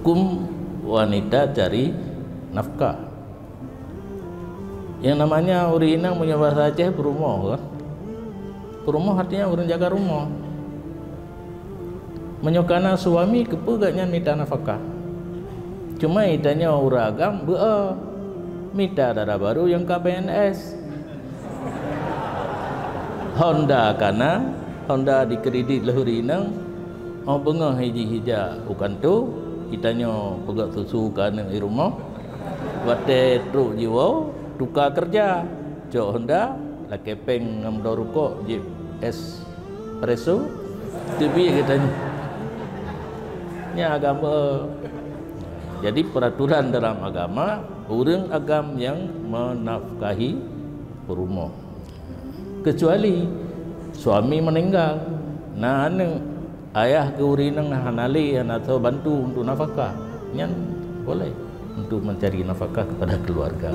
hukum wanita cari nafkah. Yang namanya orang Inang punya bahasa Aceh perumoh kan. Perumoh artinya orang jaga rumah. Menyokana suami kepegaknya minta nafkah. Cuma itanya orang agam minta darah baru yang KPNS. Honda karena Honda dikredit lahur Inang. Bengah hiji-hija bukan tu itanya pegak susu kana di rumah. Wate truk jiwa tukar kerja cok Honda la kepeng ngam do rukok Jeep Espresso tapi katanya nya agama. Jadi peraturan dalam agama orang agam yang menafkahi rumah kecuali suami meninggal nah ayah ke urinang hanali atau bantu untuk nafkah nyan boleh untuk mencari nafkah kepada keluarga.